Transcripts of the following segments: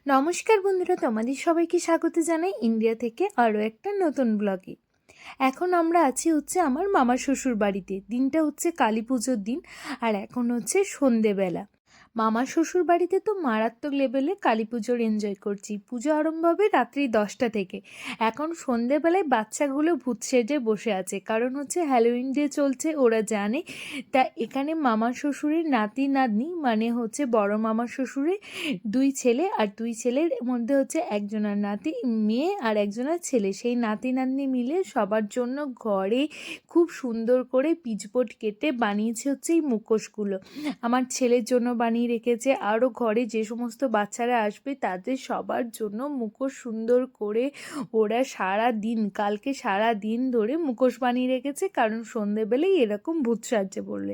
নমস্কার বন্ধুরা, তোমাদের সবাইকে স্বাগত জানাই ইন্ডিয়া থেকে আরও একটা নতুন ব্লগে। এখন আমরা আছি আমার মামার শ্বশুর বাড়িতে। দিনটা কালী পুজোর দিন, আর এখন সন্ধেবেলা। মামার শ্বশুর বাড়িতে তো মারাত্মক লেভেলে কালী পুজোর এনজয় করছি। পুজো আরম্ভ হবে রাত্রি 10টা থেকে। এখন সন্ধেবেলায় বাচ্চাগুলো ভূত সেজে বসে আছে, কারণ হ্যালোউইন ডে চলছে, ওরা জানে। তা এখানে মামার শ্বশুরের নাতি নাতনি, মানে বড় মামার শ্বশুরের 2 ছেলে, আর 2 ছেলের মধ্যে একজনের নাতি মেয়ে আর একজনের ছেলে। সেই নাতি নাতনি মিলে সবার জন্য ঘরে খুব সুন্দর করে পিচবোর্ড কেটে বানিয়েছে এই মুখোশগুলো। আমার ছেলের জন্য বানিয়ে রেখেছে, আরও ঘরে যে সমস্ত বাচ্চারা আসবে তাদের সবার জন্য মুখোশ সুন্দর করে ওরা কালকে সারা দিন ধরে মুখোশ বানিয়ে রেখেছে, কারণ সন্ধেবেলায় এরকম ভূত সাজছে বললে।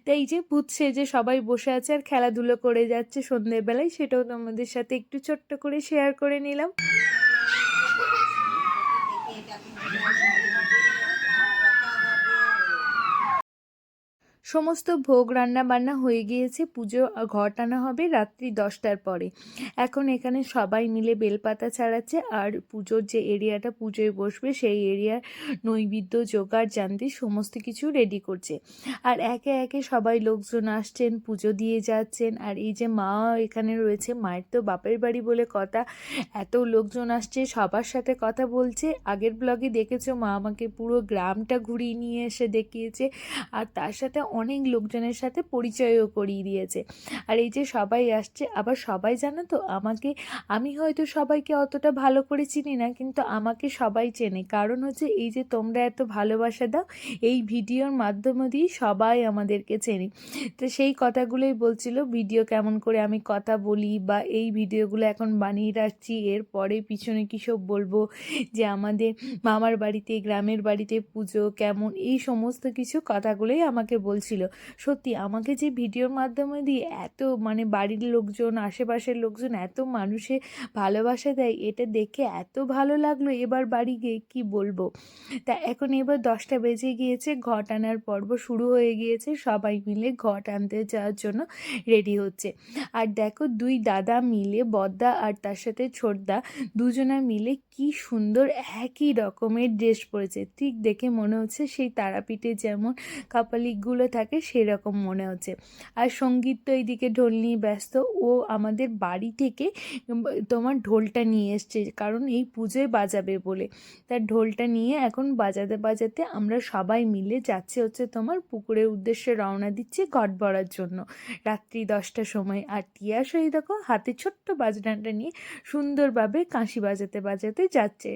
তাই এই যে ভূত সেজে সবাই বসে আছে আর খেলাধুলো করে যাচ্ছে সন্ধেবেলায়, সেটাও তোমাদের সাথে একটু ছোট্ট করে শেয়ার করে নিলাম। সমস্ত ভোগ রান্না বান্না হয়ে গিয়েছে, পুজো ঘট আনা হবে রাত্রি 10টার পরে। এখন এখানে সবাই মিলে বেলপাতা ছাড়াচ্ছে, আর পুজোর যে এরিয়াটা পুজোয় বসবে সেই এরিয়ার নৈবেদ্য জোগাড় জানতে সমস্ত কিছু রেডি করছে। আর একে একে সবাই লোকজন আসছেন, পুজো দিয়ে যাচ্ছেন। আর এই যে মা এখানে রয়েছে, মায়ের তো বাপের বাড়ি বলে কথা, এত লোকজন আসছে, সবার সাথে কথা বলছে। আগের ব্লগে দেখেছো মা আমাকে পুরো গ্রামটা ঘুরিয়ে নিয়ে এসে দেখিয়েছে, আর তার সাথে অনেক লোকজনের সাথে পরিচয়ও করিয়ে দিয়েছে। আর এই যে সবাই আসছে, আবার সবাই জানো তো আমি হয়তো সবাইকে অতটা ভালো করে চিনি না, কিন্তু আমাকে সবাই চেনে, কারণ এই যে তোমরা এত ভালোবাসা দাও, এই ভিডিওর মাধ্যমে দিয়ে সবাই আমাদেরকে চেনে। তো সেই কথাগুলোই বলছিল, ভিডিও কেমন করে আমি কথা বলি, বা এই ভিডিওগুলো এখন বানিয়ে রাখছি, এরপরে পিছনে কী সব বলবো, যে আমাদের মামার বাড়িতে গ্রামের বাড়িতে পুজো কেমন, এই সমস্ত কিছু কথাগুলোই আমাকে বলছিল। সত্যি আমাকে যে ভিডিওর মাধ্যমে দিয়ে এত বাড়ির লোকজন, আশেপাশের লোকজন এত মানুষে ভালোবাসা দেয়, এটা দেখে এত ভালো লাগলো। এবার বাড়ি গিয়ে কি বলবো। তা এখন এবার 10টা বেজে গিয়েছে, ঘট আনার পর্ব শুরু হয়ে গিয়েছে, সবাই মিলে ঘট আনতে যাওয়ার জন্য রেডি হচ্ছে। আর দেখো 2 দাদা মিলে, বদ্দা আর তার সাথে ছোটদা, দুজনা মিলে কি সুন্দর একই রকমের ড্রেস পরেছে। ঠিক দেখে মনে হচ্ছে সেই তারাপীঠে যেমন কাপালিকগুলো থাকে সেরকম মনে হচ্ছে। আর সঙ্গীত তো এইদিকে ঢোল নিয়ে ব্যস্ত, ও আমাদের বাড়ি থেকে তোমার ঢোলটা নিয়ে এসছে, কারণ এই পুজোয় বাজাবে বলে। তার ঢোলটা নিয়ে এখন বাজাতে বাজাতে আমরা সবাই মিলে যাচ্ছে তোমার পুকুরের উদ্দেশ্যে রওনা দিচ্ছি ঘট ভরার জন্য রাত্রি 10টার সময়। আর টিয়াস এই দেখো হাতে ছোট্ট বাজনাটা নিয়ে সুন্দরভাবে কাঁসি বাজাতে বাজাতে যাচ্ছে।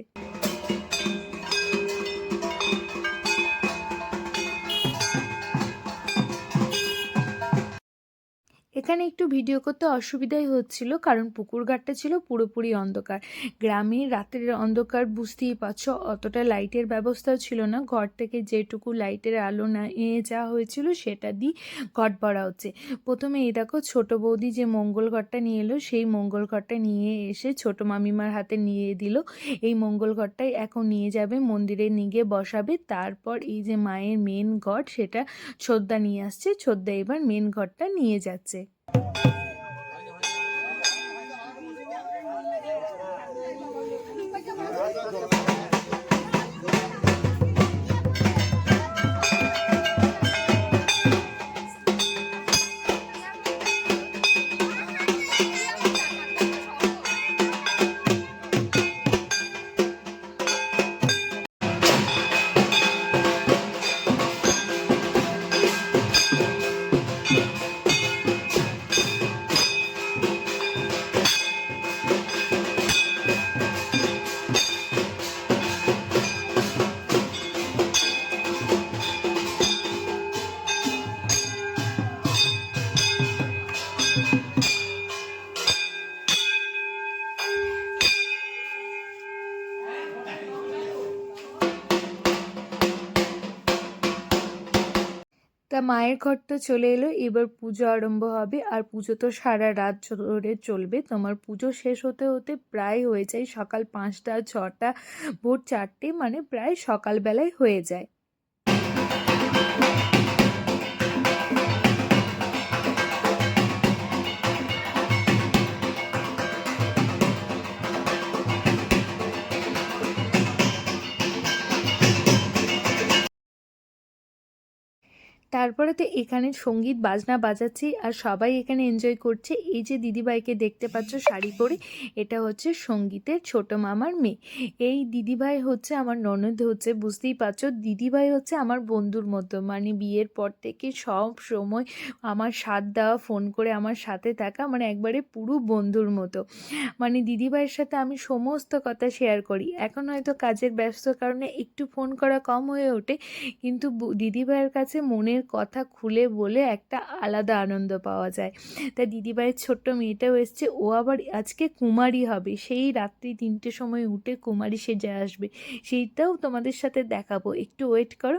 এখানে একটু ভিডিও করতে অসুবিধাই হচ্ছিল, কারণ পুকুর ঘাটটা ছিল পুরোপুরি অন্ধকার। গ্রামের রাতের অন্ধকার বুঝতেই পারছো, অতটা লাইটের ব্যবস্থাও ছিল না। ঘর থেকে যেটুকু লাইটের আলো নিয়ে যাওয়া হয়েছিল সেটা দিয়ে ঘট ভরা হচ্ছে। প্রথমে এই দেখো ছোট বৌদি যে মঙ্গল ঘরটা নিয়ে এলো, সেই মঙ্গল ঘরটা নিয়ে এসে ছোট মামিমার হাতে নিয়ে দিল। এই মঙ্গল ঘরটাই এখন নিয়ে যাবে মন্দিরে, নিয়ে বসাবে। তারপর এই যে মায়ের মেন ঘট, সেটা ছোদ্দা নিয়ে আসছে, ছোদ্দা এবার মেন ঘরটা নিয়ে যাচ্ছে। তা মায়ের ঘর তো চলে এলো, এবার পুজো আরম্ভ হবে। আর পুজো তো সারা রাত ধরে চলবে। তোমার পুজো শেষ হতে হতে প্রায় হয়ে যায় সকাল 5টা 6টা, ভোর 4টে, প্রায় সকালবেলায় হয়ে যায়। তারপরে তো এখানে সঙ্গীত বাজনা বাজাচ্ছি আর সবাই এখানে এনজয় করছে। এই যে দিদিভাইকে দেখতে পাচ্ছ শাড়ি পরে, এটা হচ্ছে সঙ্গীতের ছোট মামার মেয়ে। এই দিদিভাই হচ্ছে আমার ননদ হচ্ছে, বুঝতেই পারছো। দিদিভাই হচ্ছে আমার বন্ধুর মতো, মানে বিয়ের পর থেকে সব সময় আমার সাথ দেওয়া, ফোন করে আমার সাথে থাকা, মানে একবারে পুরো বন্ধুর মতো। মানে দিদিভাইয়ের সাথে আমি সমস্ত কথা শেয়ার করি। এখন হয়তো কাজের ব্যস্ত কারণে একটু ফোন করা কম হয়ে ওঠে, কিন্তু দিদিভাইয়ের কাছে মনের কথা খুলে বলে একটা আলাদা আনন্দ পাওয়া যায়। তাই দিদিভাইয়ের ছোট্ট মেয়েটাও এসছে, ও আবার আজকে কুমারী হবে, সেই রাত্রি 3টের সময় উঠে কুমারী সেজে আসবে, সেইটাও তোমাদের সাথে দেখাবো, একটু ওয়েট করো।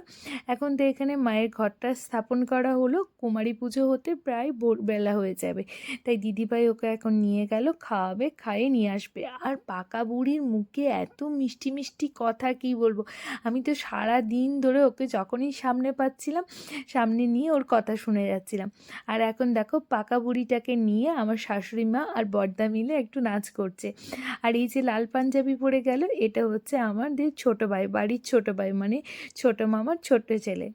এখন তো এখানে মায়ের ঘরটা স্থাপন করা হলো, কুমারী পুজো হতে প্রায় ভোরবেলা হয়ে যাবে। তাই দিদিভাই ওকে এখন নিয়ে গেল, খাওয়াবে, খাইয়ে নিয়ে আসবে। আর পাকা বুড়ির মুখে এত মিষ্টি মিষ্টি কথা, কি বলবো। আমি তো সারা দিন ধরে ওকে যখনই সামনে পাচ্ছিলাম, সামনে নিয়ে ওর কথা শুনে যাচ্ছিলাম। আর এখন দেখো পাকা বুড়িটাকে নিয়ে আমার শাশুড়ি মা আর বড়দা মিলে একটু নাচ করছে। আর এই যে লাল পাঞ্জাবি পরে গেল, এটা হচ্ছে আমাদের ছোট ভাই, বাড়ির ছোট ভাই, মানে ছোট মামার ছোট্ট ছেলে।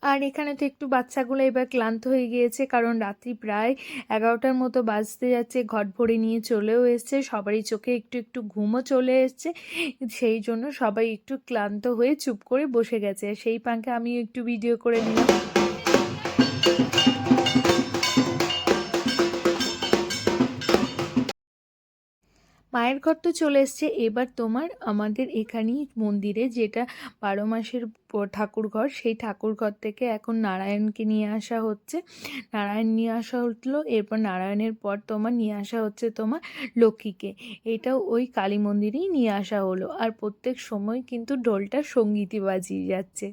আর এখানে তো একটু বাচ্চাগুলো এবার ক্লান্ত হয়ে গিয়েছে, কারণ রাত্রি প্রায় 11টার মতো বাজতে যাচ্ছে, ঘট ভরে নিয়ে চলেও এসছে, সবারই চোখে একটু একটু ঘুমও চলে এসছে। সেই জন্য সবাই একটু ক্লান্ত হয়ে চুপ করে বসে গেছে, সেই ফাঁকে আমি একটু ভিডিও করে নিলাম। মায়ের ঘর তো চলে এসছে, এবার তোমার আমাদের এখানেই মন্দিরে, যেটা 12 মাসের ঠাকুর ঘর, সেই ঠাকুর ঘর থেকে এখন নারায়ণকে নিয়ে আসা হচ্ছে। নারায়ণ নিয়ে আসা হলো, এরপর নারায়ণের পর তোমার নিয়ে আসা হচ্ছে তোমার লক্ষ্মীকে। এটাও ওই কালী মন্দিরেই নিয়ে আসা হলো। আর প্রত্যেক সময় কিন্তু ঢোলটা সঙ্গীতই বাজিয়ে যাচ্ছে।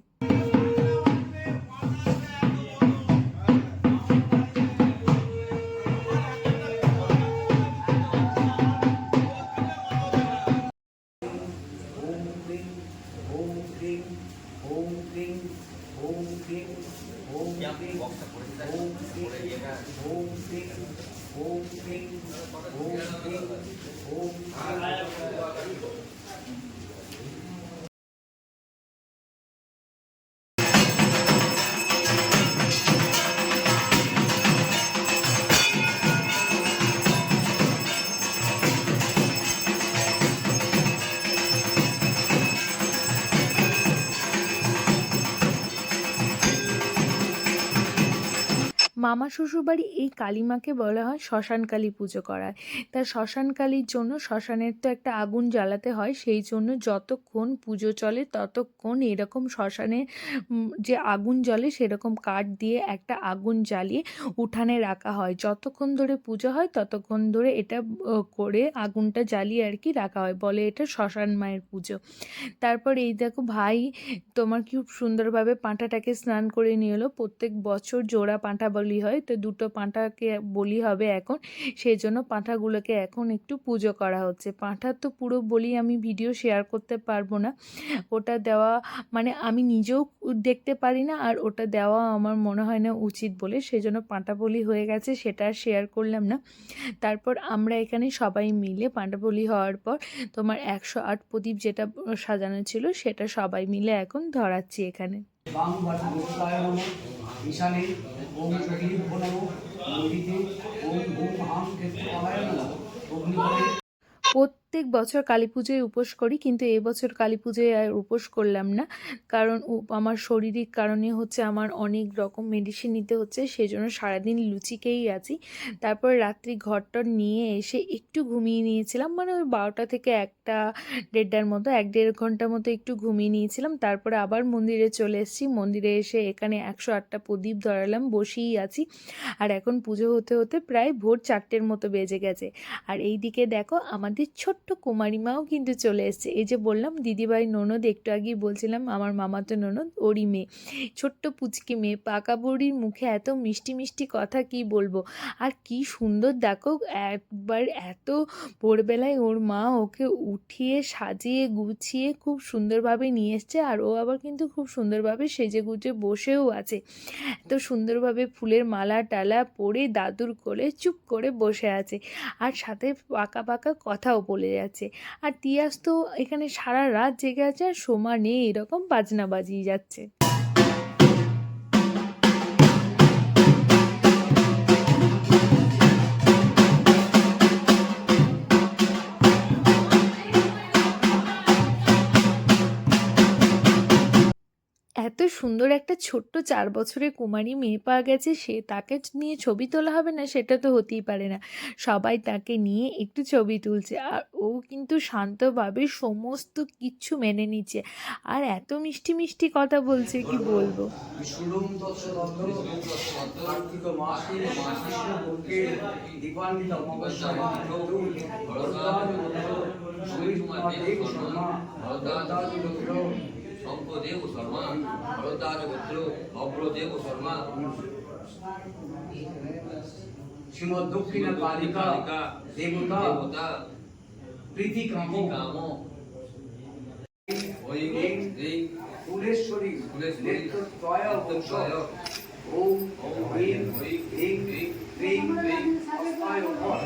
মামা শ্বশুরবাড়ি এই কালীমাকে বলা হয় শ্মশান কালী পুজো করায়। তা শ্মশান কালীর জন্য শ্মশানের তো একটা আগুন জ্বালাতে হয়, সেই জন্য যতক্ষণ পুজো চলে ততক্ষণ এরকম শ্মশানে যে আগুন জ্বলে সেরকম কাঠ দিয়ে একটা আগুন জ্বালিয়ে উঠানে রাখা হয়। যতক্ষণ ধরে পুজো হয় ততক্ষণ ধরে এটা করে আগুনটা জ্বালিয়ে আর কি রাখা হয়, বলে এটা শ্মশান মায়ের পুজো। তারপর এই দেখো ভাই তোমার খুব সুন্দরভাবে পাঁঠাটাকে স্নান করে নিয়ে এলো। প্রত্যেক বছর জোড়া পাঁঠা বলি হয়, তো দুটো পাঁঠাকে বলি হবে এখন, সেই জন্য পাঁঠাগুলোকে এখন একটু পুজো করা হচ্ছে। পাঁঠার তো পুরো বলি আমি ভিডিও শেয়ার করতে পারবো না, ওটা দেওয়া মানে আমি নিজেও দেখতে পারি না, আর ওটা দেওয়া আমার মনে হয় না উচিত বলে, সেই জন্য পাঁঠা বলি হয়ে গেছে, সেটা আর শেয়ার করলাম না। তারপর আমরা এখানে সবাই মিলে পাঁঠা বলি হওয়ার পর তোমার 108 প্রদীপ যেটা সাজানো ছিল সেটা সবাই মিলে এখন ধরাচ্ছি এখানে। প্রত্যেক বছর কালী পুজোয় উপোস করি, কিন্তু এবছর কালী পুজোয় আর উপোস করলাম না, কারণ আমার শারীরিক কারণে হচ্ছে আমার অনেক রকম মেডিসিন নিতে হচ্ছে, সেই জন্য সারাদিন লুচি খেয়েই আছি। তারপর রাত্রি ঘরটর নিয়ে এসে একটু ঘুমিয়ে নিয়েছিলাম, মানে ওই 12টা থেকে 1টা 1.5টার মতো, 1-1.5 ঘন্টা মতো একটু ঘুমিয়ে নিয়েছিলাম। তারপরে আবার মন্দিরে চলে এসেছি, মন্দিরে এসে এখানে 108টা প্রদীপ ধরালাম, বসেই আছি। আর এখন পুজো হতে হতে প্রায় ভোর 4টের মতো বেজে গেছে। আর এই দিকে দেখো আমাদের ছোট্ট ছোট্ট কুমারী মাও কিন্তু চলে এসেছে। এই যে বললাম দিদিভাই ননদ, একটু আগেই বলছিলাম আমার মামাতো ননদ, ওরই মেয়ে, ছোট্ট পুচকি মেয়ে। পাকা বুড়ির মুখে এত মিষ্টি মিষ্টি কথা কি বলবো। আর কি সুন্দর দেখো, একবার এত ভোরবেলায় ওর মা ওকে উঠিয়ে সাজিয়ে গুছিয়ে খুব সুন্দরভাবে নিয়ে এসছে। আর ও আবার কিন্তু খুব সুন্দরভাবে সেজে গুজে বসেও আছে, এত সুন্দরভাবে ফুলের মালা টালা পরে দাদুর কোলে চুপ করে বসে আছে, আর সাথে পাকা পাকা কথাও বলে যাচ্ছে। আর তিয়াস তো এখানে সারা রাত জেগে আছে আর সমানে এরকম বাজনা বাজিয়ে যাচ্ছে। এত সুন্দর একটা ছোট্ট 4 বছরের কুমারী মেয়ে পাওয়া গেছে, সে তাকে নিয়ে ছবি তোলা হবে না সেটা তো হতেই পারে না। সবাই তাকে নিয়ে একটু ছবি তুলছে, আর ও কিন্তু শান্তভাবে সমস্ত কিচ্ছু মেনে নিচ্ছে, আর এত মিষ্টি মিষ্টি কথা বলছে কি বলবো। শঙ্কদেব শর্মা, ভরদ্বাজ গোত্র অগ্রদেব শর্মা, শ্রীমদ দক্ষিণ কালিকা দেবতা দেবতা প্রীতি কাম ফুলেশ্বরী নেত্রত্বয় ওম হ্রিং হ্রিং হ্রিং হ্রিং অস্তায় নমঃ।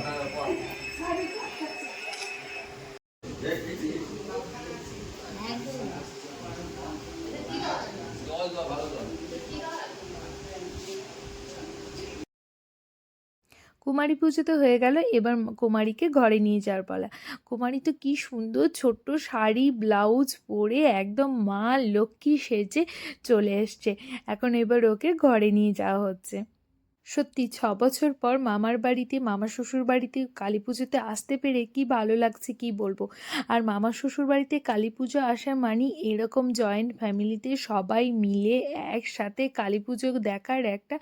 কুমারী পুজো তো হয়ে গেল, এবার কুমারীকে ঘরে নিয়ে যাওয়ার পালা। কুমারী তো কি সুন্দর ছোট্ট শাড়ি ব্লাউজ পরে একদম মা লক্ষ্মী সেজে চলে এসছে। এখন এবার ওকে ঘরে নিয়ে যাওয়া হচ্ছে। সত্যি 6 বছর পর মামার বাড়িতে, মামা শ্বশুর বাড়িতে কালী পুজোতে আসতে পেরে কি ভালো লাগছে কি বলবো। আর মামা শ্বশুর বাড়িতে কালী পুজো আসা মানে এরকম জয়েন্ট ফ্যামিলিতে সবাই মিলে একসাথে কালী পুজো দেখার একটা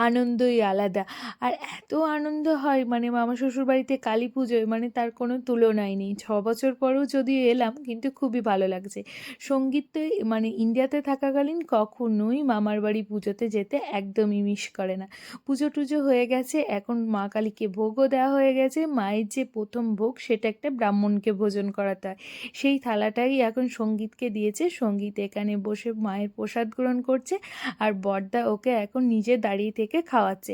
আনন্দই আলাদা। আর এত আনন্দ হয় মানে মামা শ্বশুর বাড়িতে কালী পুজোয়, মানে তার কোনো তুলনাই নেই। 6 বছর পরেও যদিও এলাম, কিন্তু খুবই ভালো লাগছে। সঙ্গীত তো মানে ইন্ডিয়াতে থাকাকালীন কখনোই মামার বাড়ি পুজোতে যেতে একদমই মিস করে না। পুজো টুজো হয়ে গেছে, এখন মা কালীকে ভোগও দেওয়া হয়ে গেছে। মায়ের যে প্রথম ভোগ সেটা একটা ব্রাহ্মণকে ভোজন করাতে হয়, সেই থালাটাই এখন সঙ্গীতকে দিয়েছে। সঙ্গীত এখানে বসে মায়ের প্রসাদ গ্রহণ করছে, আর বড়দা ওকে এখন নিজে দাঁড়িয়ে থেকে খাওয়াচ্ছে।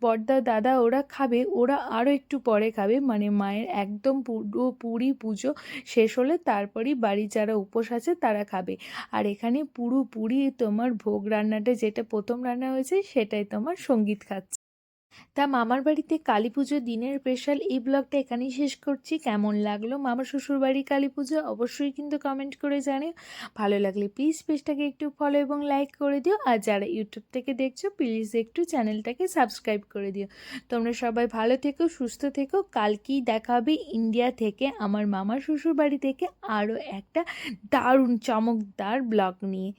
বড়দা দাদা ওরা খাবে, ওরা আরও একটু পরে খাবে, মানে মায়ের একদম পুরোপুরি পুজো শেষ হলে তারপরই বাড়ি যারা উপোস আছে তারা খাবে। আর এখানে পুরোপুরি তোমার ভোগ রান্নাটা যেটা প্রথম রান্না হয়েছে সেটাই তোমার সঙ্গীত খাচ্ছে। তা মামার বাড়িতে কালী পুজোর দিনের স্পেশাল এই ব্লগটা এখানেই শেষ করছি। কেমন লাগলো মামার শ্বশুর বাড়ি কালী পুজো অবশ্যই কিন্তু কমেন্ট করে জানিও। ভালো লাগলে প্লিজ পেজটাকে একটু ফলো এবং লাইক করে দিও, আর যারা ইউটিউব থেকে দেখছো প্লিজ একটু চ্যানেলটাকে সাবস্ক্রাইব করে দিও। তোমরা সবাই ভালো থেকো, সুস্থ থেকো। কালকেই দেখা হবে ইন্ডিয়া থেকে আমার মামার শ্বশুর বাড়ি থেকে আরও একটা দারুণ চমকদার ব্লগ নিয়ে।